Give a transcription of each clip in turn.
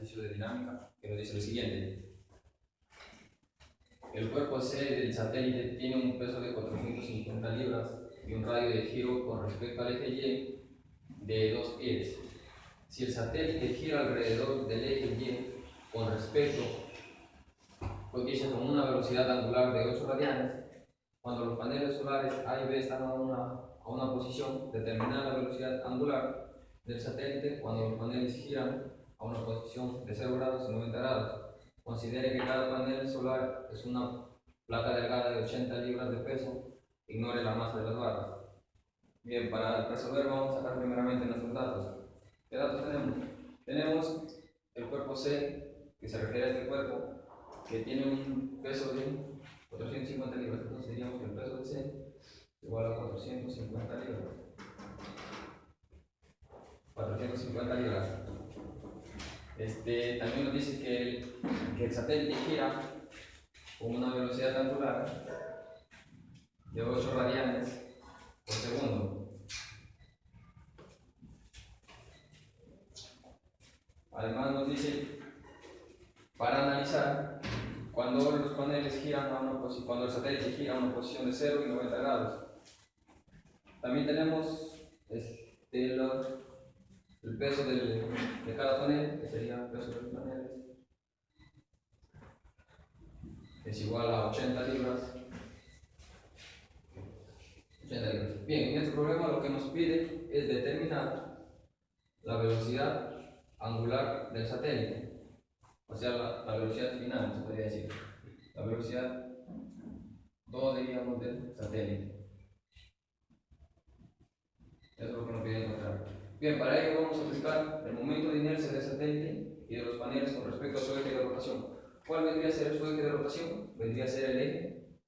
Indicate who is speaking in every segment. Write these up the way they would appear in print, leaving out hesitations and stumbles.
Speaker 1: ejercicio de dinámica que nos dice lo siguiente. El cuerpo C del satélite tiene un peso de 450 libras y un radio de giro con respecto al eje Y de 2 pies. Si el satélite gira alrededor del eje Y con respecto, pues dice con una velocidad angular de 8 radianes, cuando los paneles solares A y B están a una posición, determinar la velocidad angular del satélite cuando los paneles giran a una posición de 0 grados y 90 grados. Considere que cada panel solar es una placa delgada de 80 libras de peso. Ignore la masa de las barras. Bien, para resolver vamos a sacar primeramente nuestros datos. ¿Qué datos tenemos? Tenemos el cuerpo C, que se refiere a este cuerpo, que tiene un peso de 450 libras. Entonces diríamos que el peso de C es igual a 450 libras. 450 libras. También nos dice que el satélite gira con una velocidad angular de 8 radianes por segundo. Además nos dice, para analizar, cuando los paneles giran cuando el satélite gira a una posición de 0 y 90 grados. También tenemos el peso de cada panel, que sería el peso de los paneles, es igual a 80 libras. 80 libras. Bien, en este problema lo que nos pide es determinar la velocidad angular del satélite, o sea, la velocidad final, se podría decir, la velocidad 2, diríamos, del satélite. Eso es lo que nos pide encontrar. Bien, para ello vamos a aplicar el momento de inercia del satélite y de los paneles con respecto a su eje de rotación. ¿Cuál vendría a ser su eje de rotación? Vendría a ser el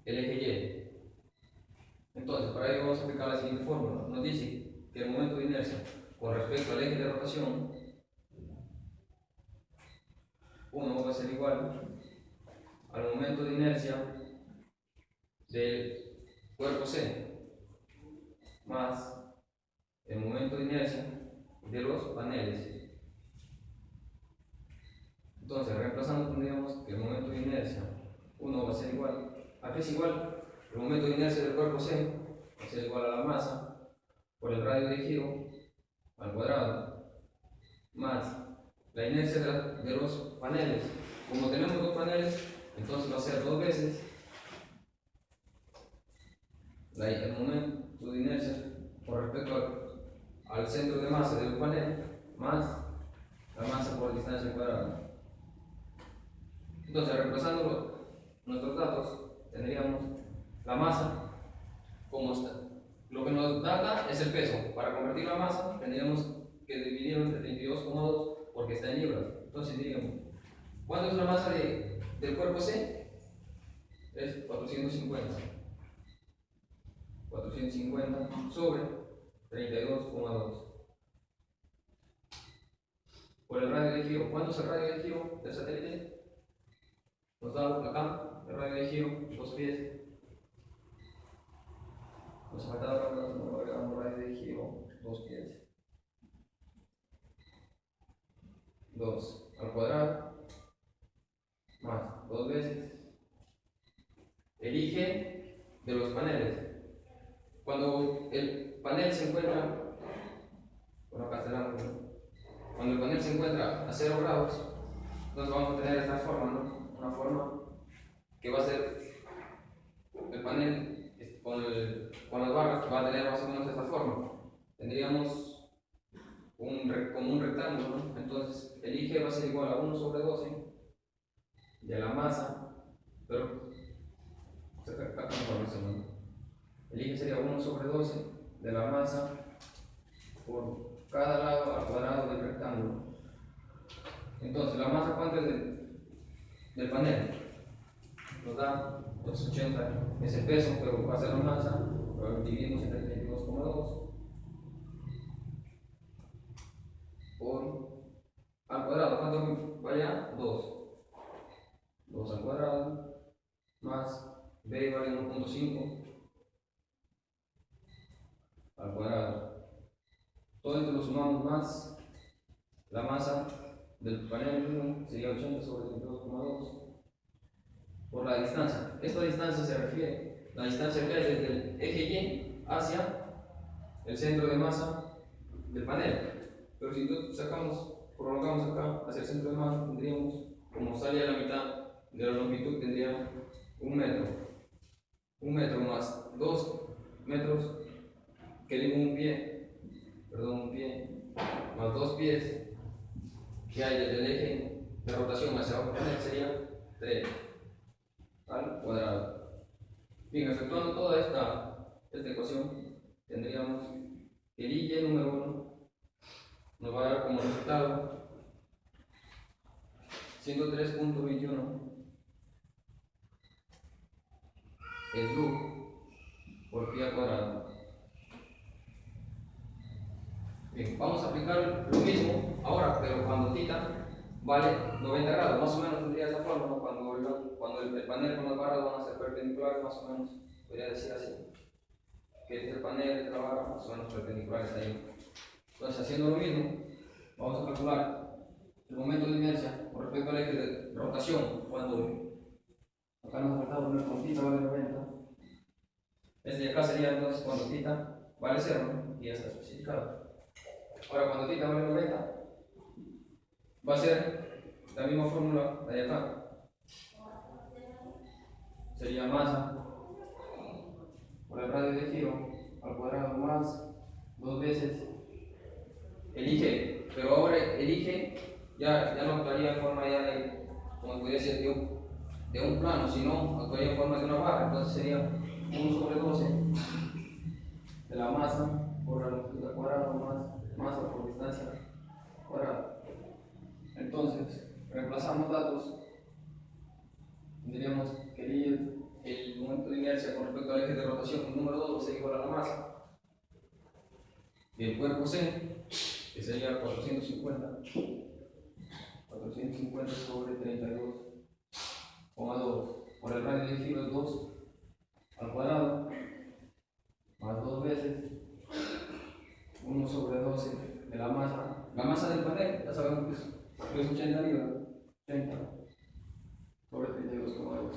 Speaker 1: eje Y. Entonces, para ello vamos a aplicar la siguiente fórmula. Nos dice que el momento de inercia con respecto al eje de rotación, 1 va a ser igual al momento de inercia del cuerpo C más el momento de inercia de los paneles. Entonces, reemplazando, tendríamos que el momento de inercia 1 va a ser igual. ¿A qué es igual? El momento de inercia del cuerpo C va a ser igual a la masa por el radio de giro al cuadrado más la inercia de los paneles. Como tenemos dos paneles, entonces va a ser 2 veces el momento de inercia con respecto al centro de masa del panel más la masa por distancia cuadrada. Entonces, reemplazando nuestros datos, tendríamos la masa como está. Lo que nos da acá es el peso. Para convertir la masa, tendríamos que dividirlo entre 32,2 porque está en libras. Entonces diríamos, ¿cuánto es la masa del cuerpo C? Es 450. 450 sobre 32,2. Por el radio de giro. ¿Cuánto es el radio de giro del satélite? Nos da acá el radio de giro, 2 pies. Nos faltaba acá, nos agregamos radio de giro, 2 pies. 2 al cuadrado más 2 veces el eje de los paneles. Cuando el panel se encuentra, bueno, acá está el ángulo, cuando el panel se encuentra a 0 grados, entonces vamos a tener esta forma, ¿no? Una forma que va a ser el panel con las barras, va a tener más o menos esta forma. Tendríamos como un rectángulo, ¿no? Entonces el eje va a ser igual a 1 sobre 12 de la masa, pero acá ¿no? El eje sería 1 sobre 12 de la masa por cada lado al cuadrado del rectángulo. Entonces, la masa, ¿cuánto es del panel? Nos da 280, es el peso, pero va a ser la masa, lo dividimos entre 32,2 por al cuadrado. ¿Cuánto vaya? 2. 2 al cuadrado más b vale 1.5 al cuadrado. Todo esto lo sumamos más la masa del panel 1 sería 80 sobre 32,2 por la distancia. Esta distancia se refiere a la distancia que hay desde el eje Y hacia el centro de masa del panel. Pero si prolongamos acá hacia el centro de masa, tendríamos, como sale a la mitad de la longitud, tendría 1 metro. 1 metro más 2 metros, que digo un pie, más 2 pies que hay desde el eje de rotación hacia abajo del panel sería 3 al cuadrado. Bien, efectuando toda esta ecuación, tendríamos que el y número 1 nos va a dar como resultado 103.21 SLU por pi al cuadrado. Bien, vamos a aplicar lo mismo ahora, pero cuando θ vale 90 grados, más o menos tendría esa forma, ¿no? Cuando el panel con las barras van a ser perpendiculares, más o menos, podría decir así, que el panel de la barra más o menos perpendiculares ahí. Entonces, haciendo lo mismo, vamos a calcular el momento de inercia con respecto al eje de rotación, cuando acá nos faltaba poner con θ vale 90. Este de acá sería entonces cuando θ vale 0, ¿no? Y ya está especificado. Ahora, cuando θ vale 90, va a ser la misma fórmula de acá. Sería masa por el radio de giro al cuadrado más 2 veces el IG. Pero ahora el IG ya no actuaría en forma ya de, como podría ser de un plano, sino actuaría en forma de una barra. Entonces sería 1 sobre 12 de la masa por la longitud al cuadrado más masa por distancia cuadrada. Entonces, reemplazamos datos, tendríamos que el momento de inercia con respecto al eje de rotación número 2 va a ser igual a la masa del cuerpo C, que sería 450 sobre 32,2 por el radio de giro es 2 al cuadrado más 2 veces 1 sobre 12 de la masa del panel, ya sabemos que es 80 libras, 80 sobre 32,2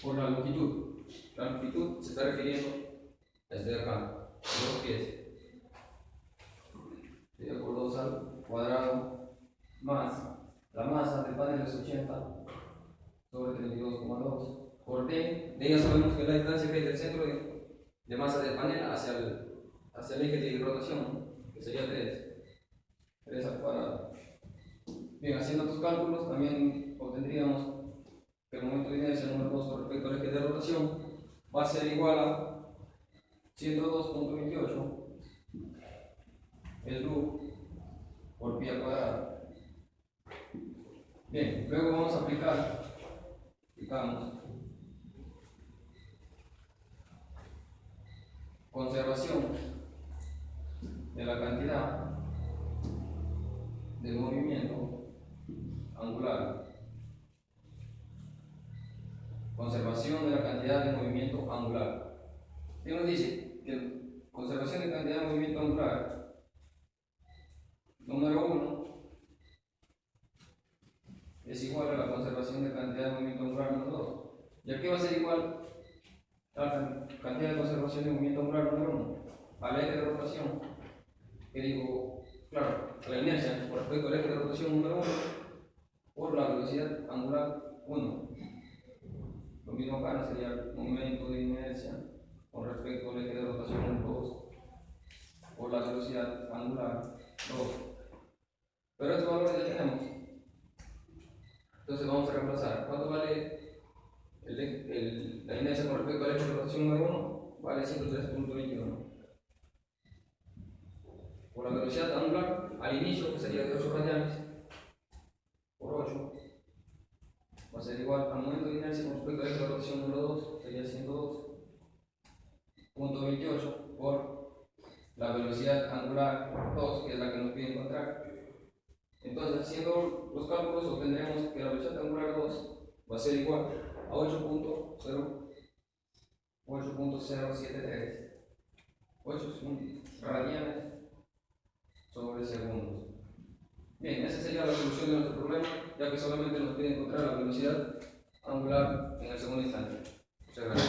Speaker 1: por la longitud. La longitud se está refiriendo desde acá, 2 pies. Sería por 2 al cuadrado más la masa del panel es 80 sobre 32,2 por D. De ya sabemos que es la distancia que hay del centro de masa del panel hacia el eje de rotación, que sería 3 al cuadrado. Bien, haciendo estos cálculos también obtendríamos que el momento de inercia número 2 con respecto al eje de rotación va a ser igual a 102.28 SLU por pi al cuadrado. Bien, luego vamos a aplicamos conservación de la cantidad de movimiento angular. Conservación de la cantidad de movimiento angular. ¿Qué nos dice? Que conservación de cantidad de movimiento angular número 1 es igual a la conservación de cantidad de movimiento angular número 2. ¿Y a qué va a ser igual la cantidad de conservación de movimiento angular número 1? Al eje de rotación, que digo, claro, a la inercia por respecto al eje de rotación número 1 por la velocidad angular 1. Lo mismo acá, no sería el momento de inercia con respecto al eje de rotación número 2 por la velocidad angular 2. Pero estos valores ya tenemos. Entonces vamos a reemplazar. ¿Cuánto vale la inercia con respecto al eje de rotación número 1? Vale 103.21. Por la velocidad angular al inicio, que sería de 8 radianes por 8, va a ser igual al momento de inercia con respecto al eje de rotación número 2, sería 102.28 por la velocidad angular 2, que es la que nos pide encontrar. Entonces, haciendo los cálculos, obtendremos que la velocidad angular 2 va a ser igual a 8.073 radianes sobre segundos. Bien, esa sería la solución de nuestro problema, ya que solamente nos pide encontrar la velocidad angular en el segundo instante. Muchas gracias.